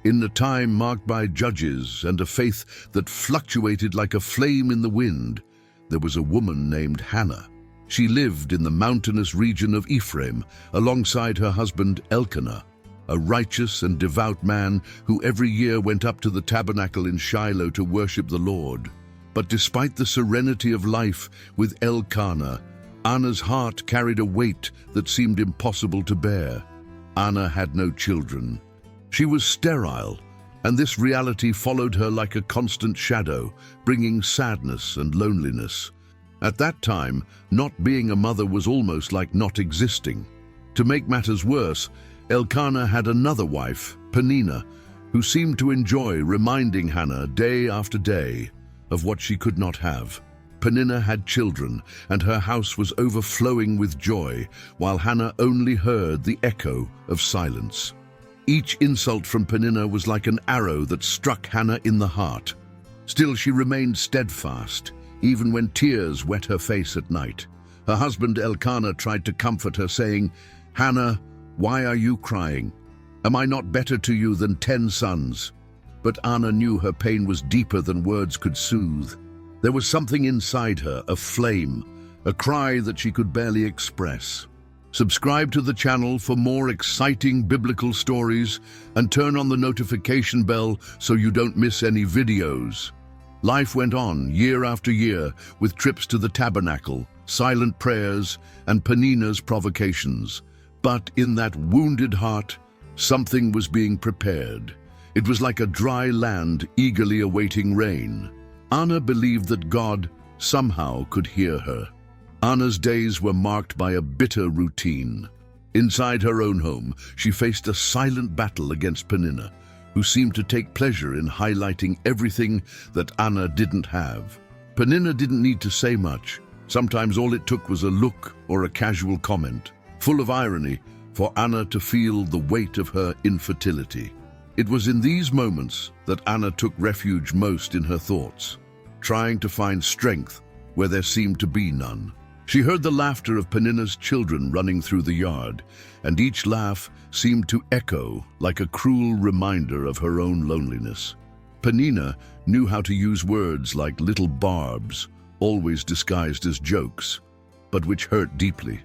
In the time marked by judges and a faith that fluctuated like a flame in the wind, there was a woman named Hannah. She lived in the mountainous region of Ephraim alongside her husband Elkanah, a righteous and devout man who every year went up to the tabernacle in Shiloh to worship the Lord. But despite the serenity of life with Elkanah, Anna's heart carried a weight that seemed impossible to bear. Anna had no children. She was sterile, and this reality followed her like a constant shadow, bringing sadness and loneliness. At that time, not being a mother was almost like not existing. To make matters worse, Elkanah had another wife, Peninnah, who seemed to enjoy reminding Hannah day after day of what she could not have. Peninnah had children, and her house was overflowing with joy, while Hannah only heard the echo of silence. Each insult from Peninnah was like an arrow that struck Hannah in the heart. Still, she remained steadfast, even when tears wet her face at night. Her husband Elkanah tried to comfort her, saying, "Hannah, why are you crying? Am I not better to you than 10 sons?" But Anna knew her pain was deeper than words could soothe. There was something inside her, a flame, a cry that she could barely express. Subscribe to the channel for more exciting biblical stories and turn on the notification bell so you don't miss any videos. Life went on year after year with trips to the tabernacle, silent prayers, and Peninnah's provocations. But in that wounded heart, something was being prepared. It was like a dry land eagerly awaiting rain. Anna believed that God somehow could hear her. Anna's days were marked by a bitter routine. Inside her own home, she faced a silent battle against Peninnah, who seemed to take pleasure in highlighting everything that Anna didn't have. Peninnah didn't need to say much. Sometimes all it took was a look or a casual comment, full of irony, for Anna to feel the weight of her infertility. It was in these moments that Anna took refuge most in her thoughts, trying to find strength where there seemed to be none. She heard the laughter of Peninnah's children running through the yard, and each laugh seemed to echo like a cruel reminder of her own loneliness. Peninnah knew how to use words like little barbs, always disguised as jokes, but which hurt deeply.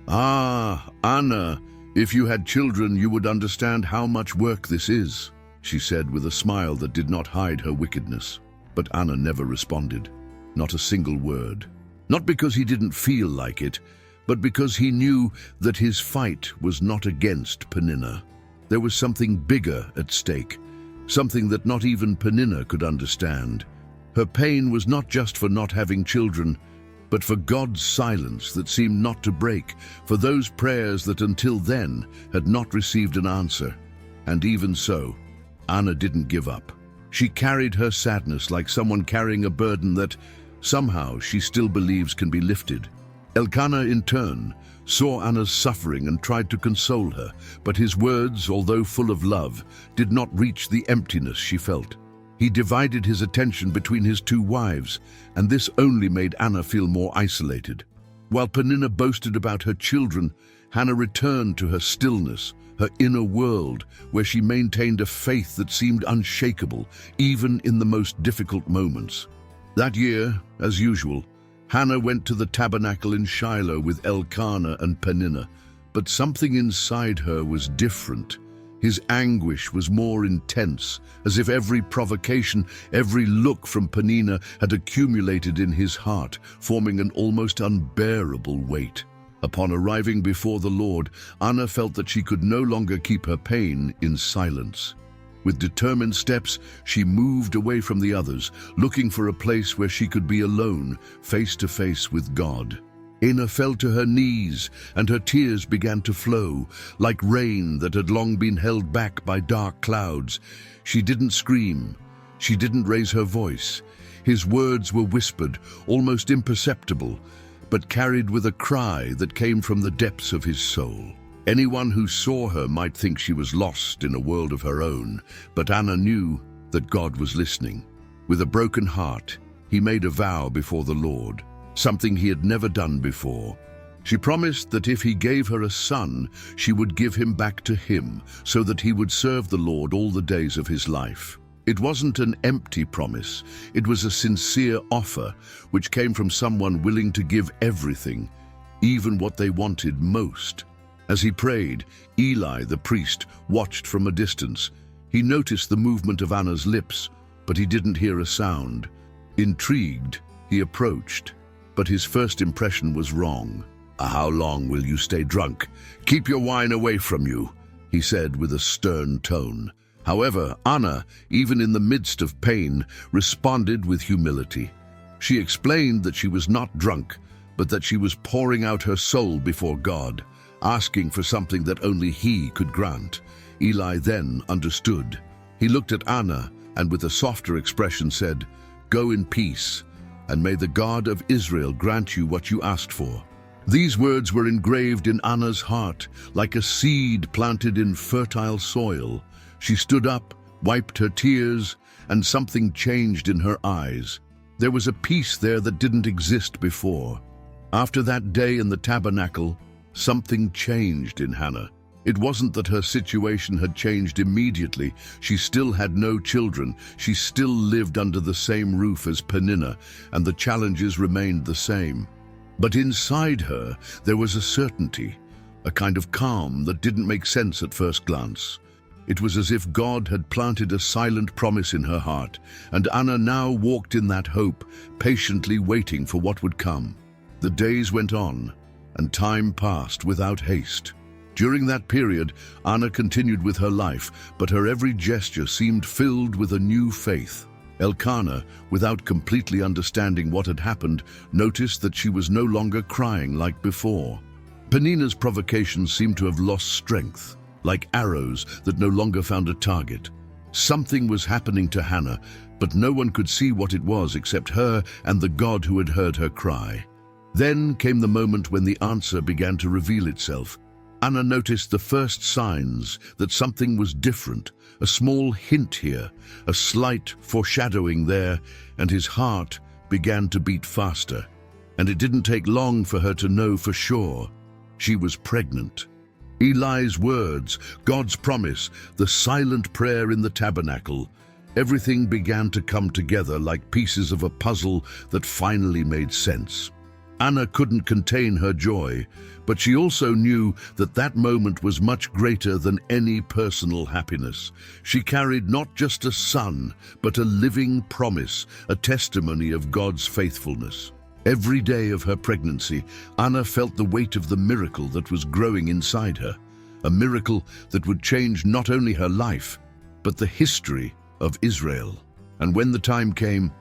"Ah, Anna, if you had children, you would understand how much work this is," she said with a smile that did not hide her wickedness. But Anna never responded, not a single word. Not because he didn't feel like it, but because he knew that his fight was not against Peninnah. There was something bigger at stake, something that not even Peninnah could understand. Her pain was not just for not having children, but for God's silence that seemed not to break, for those prayers that until then had not received an answer. And even so, Anna didn't give up. She carried her sadness like someone carrying a burden that somehow she still believes can be lifted. Elkanah, in turn, saw Anna's suffering and tried to console her, but his words, although full of love, did not reach the emptiness she felt. He divided his attention between his 2 wives, and this only made Anna feel more isolated. While Peninnah boasted about her children, Hannah returned to her stillness, her inner world, where she maintained a faith that seemed unshakable, even in the most difficult moments. That year, as usual, Hannah went to the tabernacle in Shiloh with Elkanah and Peninnah, but something inside her was different. His anguish was more intense, as if every provocation, every look from Peninnah had accumulated in his heart, forming an almost unbearable weight. Upon arriving before the Lord, Anna felt that she could no longer keep her pain in silence. With determined steps, she moved away from the others, looking for a place where she could be alone, face to face with God. Anna fell to her knees, and her tears began to flow, like rain that had long been held back by dark clouds. She didn't scream. She didn't raise her voice. His words were whispered, almost imperceptible, but carried with a cry that came from the depths of his soul. Anyone who saw her might think she was lost in a world of her own, but Anna knew that God was listening. With a broken heart, he made a vow before the Lord, something he had never done before. She promised that if he gave her a son, she would give him back to him, so that he would serve the Lord all the days of his life. It wasn't an empty promise, it was a sincere offer, which came from someone willing to give everything, even what they wanted most. As he prayed, Eli, the priest, watched from a distance. He noticed the movement of Anna's lips, but he didn't hear a sound. Intrigued, he approached, but his first impression was wrong. "How long will you stay drunk? Keep your wine away from you," he said with a stern tone. However, Anna, even in the midst of pain, responded with humility. She explained that she was not drunk, but that she was pouring out her soul before God, asking for something that only He could grant. Eli then understood. He looked at Anna and with a softer expression said, "Go in peace, and may the God of Israel grant you what you asked for." These words were engraved in Anna's heart, like a seed planted in fertile soil. She stood up, wiped her tears, and something changed in her eyes. There was a peace there that didn't exist before. After that day in the tabernacle, something changed in Hannah. It wasn't that her situation had changed immediately. She still had no children. She still lived under the same roof as Peninnah, and the challenges remained the same. But inside her, there was a certainty, a kind of calm that didn't make sense at first glance. It was as if God had planted a silent promise in her heart, and Anna now walked in that hope, patiently waiting for what would come. The days went on, and time passed without haste. During that period, Anna continued with her life, but her every gesture seemed filled with a new faith. Elkanah, without completely understanding what had happened, noticed that she was no longer crying like before. Peninnah's provocations seemed to have lost strength, like arrows that no longer found a target. Something was happening to Hannah, but no one could see what it was except her and the God who had heard her cry. Then came the moment when the answer began to reveal itself. Anna noticed the first signs that something was different, a small hint here, a slight foreshadowing there, and his heart began to beat faster. And it didn't take long for her to know for sure. She was pregnant. Eli's words, God's promise, the silent prayer in the tabernacle, everything began to come together like pieces of a puzzle that finally made sense. Anna couldn't contain her joy, but she also knew that that moment was much greater than any personal happiness. She carried not just a son, but a living promise, a testimony of God's faithfulness. Every day of her pregnancy, Anna felt the weight of the miracle that was growing inside her, a miracle that would change not only her life, but the history of Israel. And when the time came,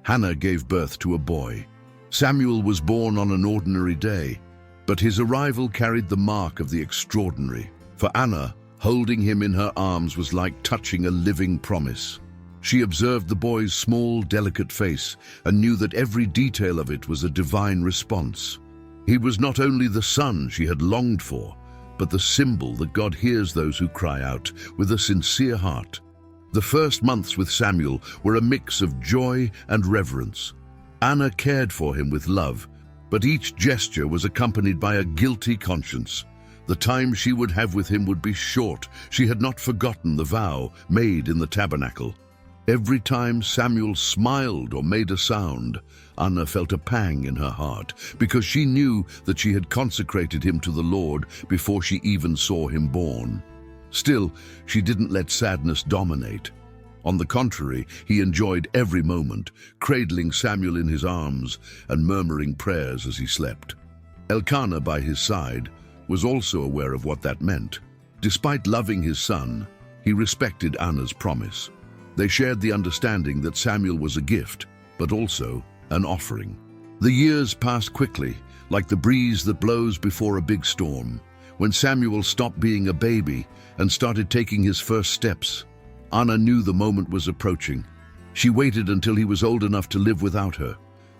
Hannah gave birth to a boy. Samuel was born on an ordinary day, but his arrival carried the mark of the extraordinary. For Anna, holding him in her arms was like touching a living promise. She observed the boy's small, delicate face and knew that every detail of it was a divine response. He was not only the son she had longed for, but the symbol that God hears those who cry out with a sincere heart. The first months with Samuel were a mix of joy and reverence. Anna cared for him with love, but each gesture was accompanied by a guilty conscience. The time she would have with him would be short. She had not forgotten the vow made in the tabernacle. Every time Samuel smiled or made a sound, Anna felt a pang in her heart, because she knew that she had consecrated him to the Lord before she even saw him born. Still, she didn't let sadness dominate. On the contrary, he enjoyed every moment, cradling Samuel in his arms and murmuring prayers as he slept. Elkanah, by his side, was also aware of what that meant. Despite loving his son, he respected Anna's promise. They shared the understanding that Samuel was a gift, but also an offering. The years passed quickly, like the breeze that blows before a big storm. When Samuel stopped being a baby and started taking his first steps, Anna knew the moment was approaching. She waited until he was old enough to live without her,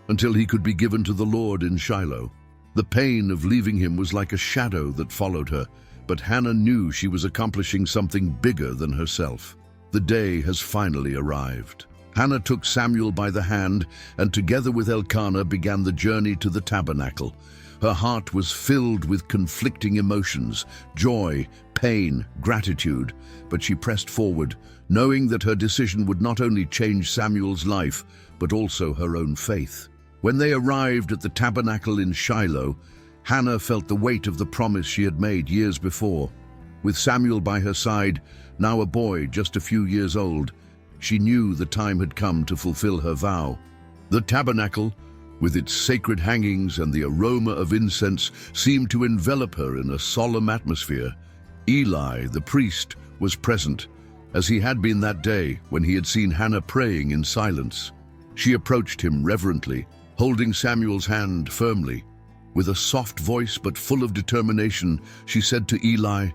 until he could be given to the Lord in Shiloh. The pain of leaving him was like a shadow that followed her, but Hannah knew she was accomplishing something bigger than herself. The day has finally arrived. Hannah took Samuel by the hand and together with Elkanah began the journey to the tabernacle. Her heart was filled with conflicting emotions, joy, pain, gratitude, but she pressed forward, knowing that her decision would not only change Samuel's life, but also her own faith. When they arrived at the tabernacle in Shiloh, Hannah felt the weight of the promise she had made years before. With Samuel by her side, now a boy just a few years old, she knew the time had come to fulfill her vow. The tabernacle, with its sacred hangings and the aroma of incense, seemed to envelop her in a solemn atmosphere. Eli, the priest, was present, as he had been that day when he had seen Hannah praying in silence. She approached him reverently, holding Samuel's hand firmly. With a soft voice but full of determination, she said to Eli,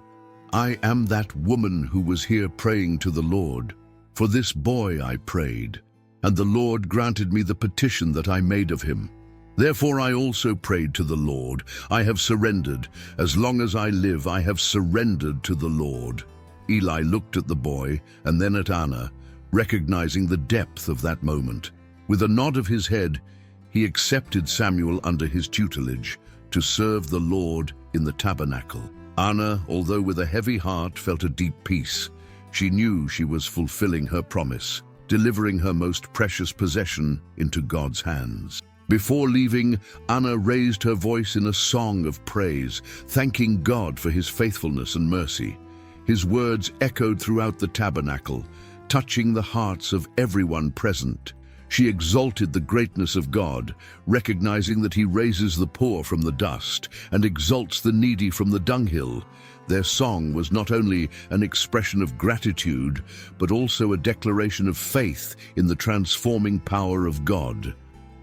"I am that woman who was here praying to the Lord. For this boy I prayed, and the Lord granted me the petition that I made of him. Therefore I also prayed to the Lord. I have surrendered. As long as I live, I have surrendered to the Lord." Eli looked at the boy and then at Anna, recognizing the depth of that moment. With a nod of his head, he accepted Samuel under his tutelage to serve the Lord in the tabernacle. Anna, although with a heavy heart, felt a deep peace. She knew she was fulfilling her promise, delivering her most precious possession into God's hands. Before leaving, Anna raised her voice in a song of praise, thanking God for his faithfulness and mercy. His words echoed throughout the tabernacle, touching the hearts of everyone present. She exalted the greatness of God, recognizing that he raises the poor from the dust and exalts the needy from the dunghill. Their song was not only an expression of gratitude, but also a declaration of faith in the transforming power of God.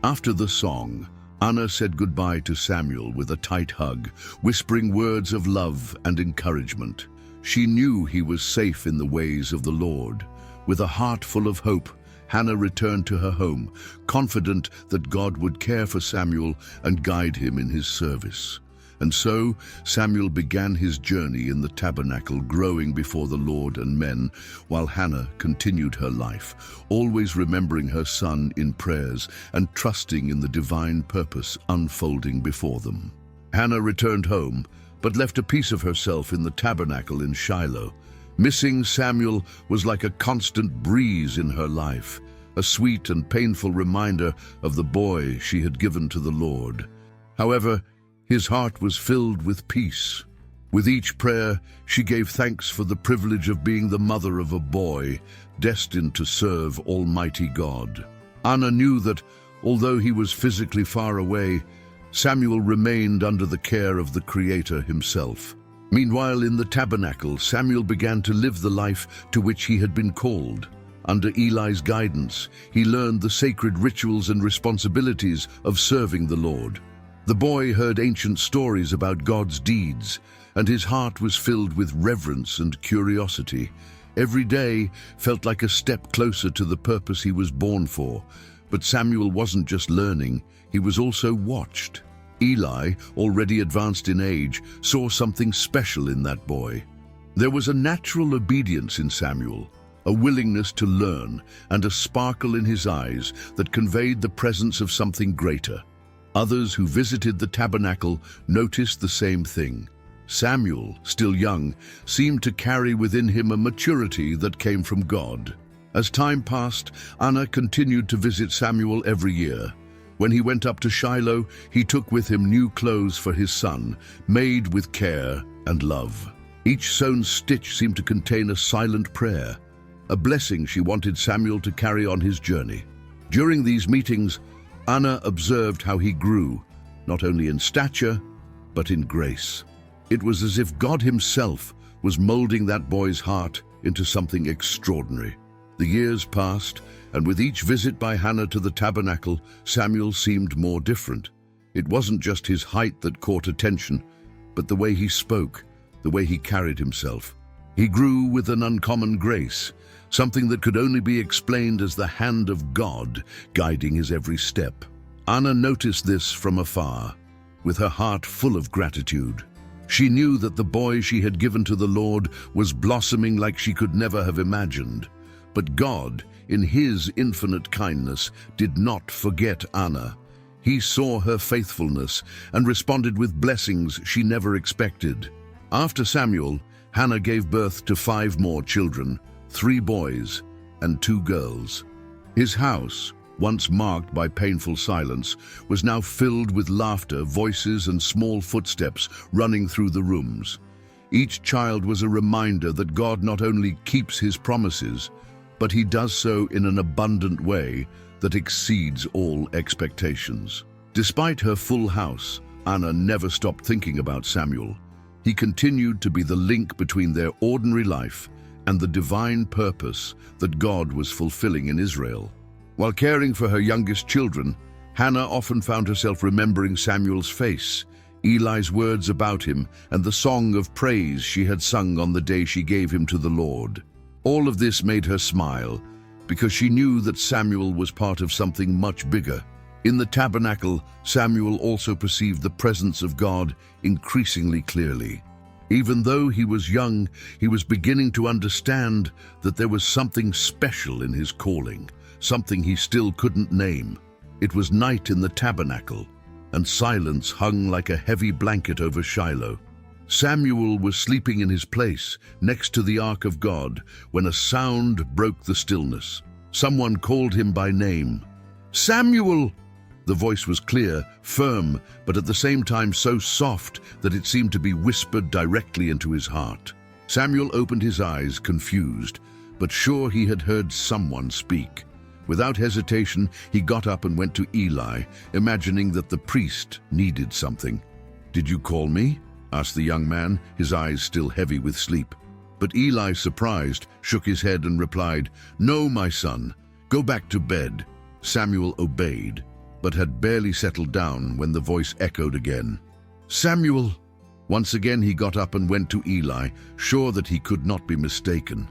After the song, Anna said goodbye to Samuel with a tight hug, whispering words of love and encouragement. She knew he was safe in the ways of the Lord. With a heart full of hope, Hannah returned to her home, confident that God would care for Samuel and guide him in his service. And so Samuel began his journey in the tabernacle, growing before the Lord and men, while Hannah continued her life, always remembering her son in prayers and trusting in the divine purpose unfolding before them. Hannah returned home, but left a piece of herself in the tabernacle in Shiloh. Missing Samuel was like a constant breeze in her life, a sweet and painful reminder of the boy she had given to the Lord. However, his heart was filled with peace. With each prayer, she gave thanks for the privilege of being the mother of a boy destined to serve Almighty God. Anna knew that, although he was physically far away, Samuel remained under the care of the Creator himself. Meanwhile, in the tabernacle, Samuel began to live the life to which he had been called. Under Eli's guidance, he learned the sacred rituals and responsibilities of serving the Lord. The boy heard ancient stories about God's deeds, and his heart was filled with reverence and curiosity. Every day felt like a step closer to the purpose he was born for. But Samuel wasn't just learning, he was also watched. Eli, already advanced in age, saw something special in that boy. There was a natural obedience in Samuel, a willingness to learn, and a sparkle in his eyes that conveyed the presence of something greater. Others who visited the tabernacle noticed the same thing. Samuel, still young, seemed to carry within him a maturity that came from God. As time passed, Anna continued to visit Samuel every year. When he went up to Shiloh, he took with him new clothes for his son, made with care and love. Each sewn stitch seemed to contain a silent prayer, a blessing she wanted Samuel to carry on his journey. During these meetings, Anna observed how he grew, not only in stature, but in grace. It was as if God himself was molding that boy's heart into something extraordinary. The years passed, and with each visit by Hannah to the tabernacle, Samuel seemed more different. It wasn't just his height that caught attention, but the way he spoke, the way he carried himself. He grew with an uncommon grace, something that could only be explained as the hand of God guiding his every step. Anna noticed this from afar, with her heart full of gratitude. She knew that the boy she had given to the Lord was blossoming like she could never have imagined. But God, in his infinite kindness, did not forget Anna. He saw her faithfulness and responded with blessings she never expected. After Samuel, Hannah gave birth to 5 more children, 3 boys and 2 girls. His house, once marked by painful silence, was now filled with laughter, voices, and small footsteps running through the rooms. Each child was a reminder that God not only keeps his promises, but he does so in an abundant way that exceeds all expectations. Despite her full house, Anna never stopped thinking about Samuel. He continued to be the link between their ordinary life and the divine purpose that God was fulfilling in Israel. While caring for her youngest children, Hannah often found herself remembering Samuel's face, Eli's words about him, and the song of praise she had sung on the day she gave him to the Lord. All of this made her smile, because she knew that Samuel was part of something much bigger. In the tabernacle, Samuel also perceived the presence of God increasingly clearly. Even though he was young, he was beginning to understand that there was something special in his calling, something he still couldn't name. It was night in the tabernacle, and silence hung like a heavy blanket over Shiloh. Samuel was sleeping in his place, next to the Ark of God, when a sound broke the stillness. Someone called him by name. "Samuel!" The voice was clear, firm, but at the same time so soft that it seemed to be whispered directly into his heart. Samuel opened his eyes, confused, but sure he had heard someone speak. Without hesitation, he got up and went to Eli, imagining that the priest needed something. "Did you call me?" asked the young man, his eyes still heavy with sleep. But Eli, surprised, shook his head and replied, "No, my son, go back to bed." Samuel obeyed, but had barely settled down when the voice echoed again. "Samuel!" Once again he got up and went to Eli, sure that he could not be mistaken.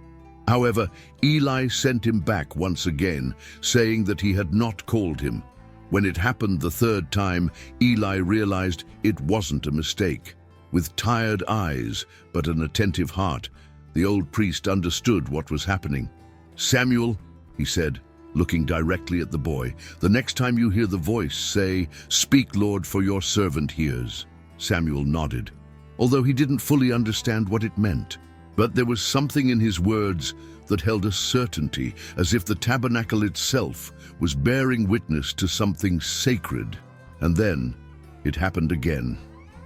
However, Eli sent him back once again, saying that he had not called him. When it happened the 3rd time, Eli realized it wasn't a mistake. With tired eyes, but an attentive heart, the old priest understood what was happening. "Samuel," he said, looking directly at the boy, "the next time you hear the voice, say, 'Speak, Lord, for your servant hears.'" Samuel nodded, although he didn't fully understand what it meant. But there was something in his words that held a certainty, as if the tabernacle itself was bearing witness to something sacred. And then it happened again.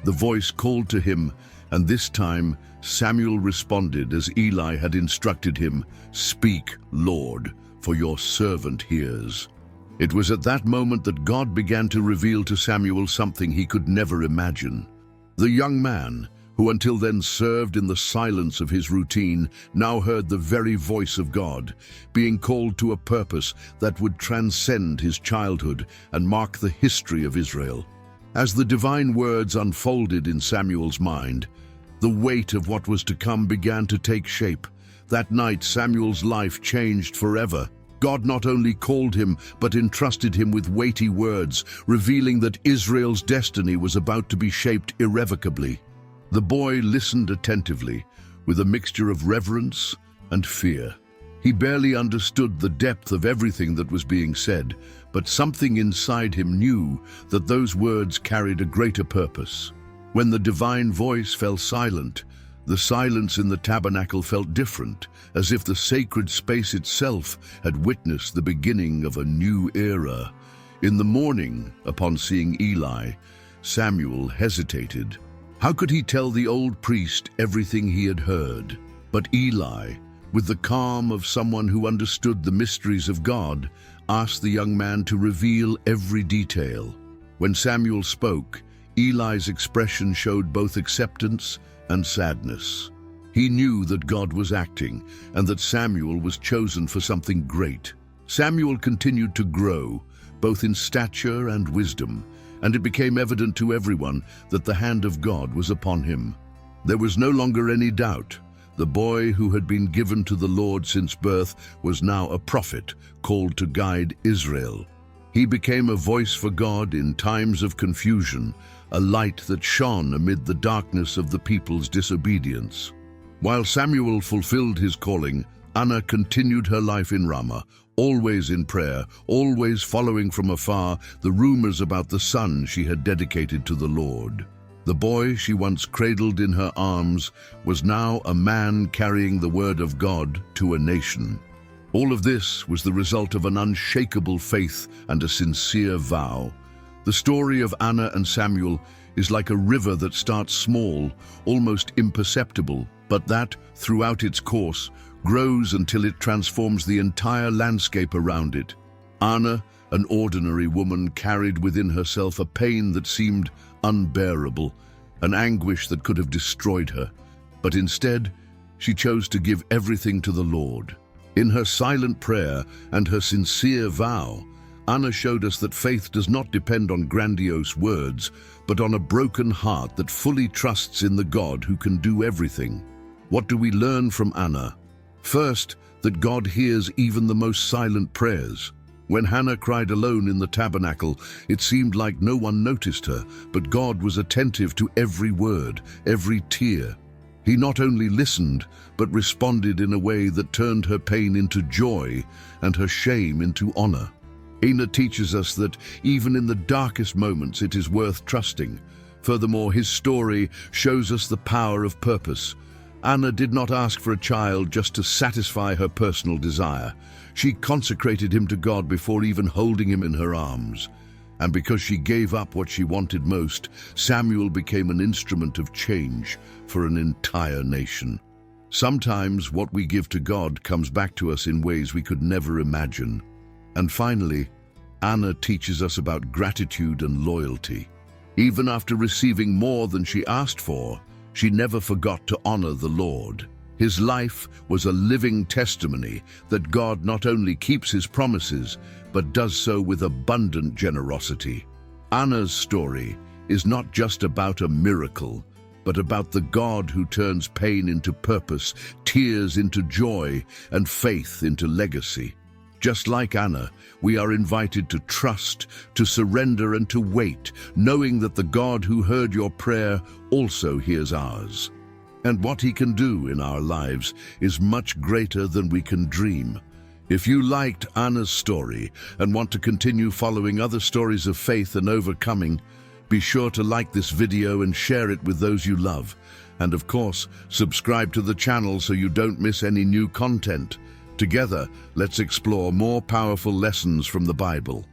The voice called to him, and this time Samuel responded as Eli had instructed him, "Speak, Lord, for your servant hears." It was at that moment that God began to reveal to Samuel something he could never imagine. The young man, who until then served in the silence of his routine, now heard the very voice of God, being called to a purpose that would transcend his childhood and mark the history of Israel. As the divine words unfolded in Samuel's mind, the weight of what was to come began to take shape. That night, Samuel's life changed forever. God not only called him, but entrusted him with weighty words, revealing that Israel's destiny was about to be shaped irrevocably. The boy listened attentively, with a mixture of reverence and fear. He barely understood the depth of everything that was being said, but something inside him knew that those words carried a greater purpose. When the divine voice fell silent, the silence in the tabernacle felt different, as if the sacred space itself had witnessed the beginning of a new era. In the morning, upon seeing Eli, Samuel hesitated. How could he tell the old priest everything he had heard? But Eli, with the calm of someone who understood the mysteries of God, asked the young man to reveal every detail. When Samuel spoke, Eli's expression showed both acceptance and sadness. He knew that God was acting and that Samuel was chosen for something great. Samuel continued to grow, both in stature and wisdom, and it became evident to everyone that the hand of God was upon him. There was no longer any doubt. The boy who had been given to the Lord since birth was now a prophet called to guide Israel. He became a voice for God in times of confusion, a light that shone amid the darkness of the people's disobedience. While Samuel fulfilled his calling, Anna continued her life in Ramah, always in prayer, always following from afar the rumors about the son she had dedicated to the Lord. The boy she once cradled in her arms was now a man carrying the word of God to a nation. All of this was the result of an unshakable faith and a sincere vow. The story of Anna and Samuel is like a river that starts small, almost imperceptible, but that, throughout its course, grows until it transforms the entire landscape around it. Anna, an ordinary woman, carried within herself a pain that seemed unbearable, an anguish that could have destroyed her. But instead, she chose to give everything to the Lord. In her silent prayer and her sincere vow, Anna showed us that faith does not depend on grandiose words, but on a broken heart that fully trusts in the God who can do everything. What do we learn from Anna? First, that God hears even the most silent prayers. When Hannah cried alone in the tabernacle, it seemed like no one noticed her, but God was attentive to every word, every tear. He not only listened, but responded in a way that turned her pain into joy and her shame into honor. Anna teaches us that even in the darkest moments it is worth trusting. Furthermore, his story shows us the power of purpose. Anna did not ask for a child just to satisfy her personal desire. She consecrated him to God before even holding him in her arms. And because she gave up what she wanted most, Samuel became an instrument of change for an entire nation. Sometimes what we give to God comes back to us in ways we could never imagine. And finally, Anna teaches us about gratitude and loyalty. Even after receiving more than she asked for, she never forgot to honor the Lord. His life was a living testimony that God not only keeps his promises, but does so with abundant generosity. Anna's story is not just about a miracle, but about the God who turns pain into purpose, tears into joy, and faith into legacy. Just like Anna, we are invited to trust, to surrender, and to wait, knowing that the God who heard your prayer also hears ours. And what he can do in our lives is much greater than we can dream. If you liked Anna's story and want to continue following other stories of faith and overcoming, be sure to like this video and share it with those you love. And of course, subscribe to the channel so you don't miss any new content. Together, let's explore more powerful lessons from the Bible.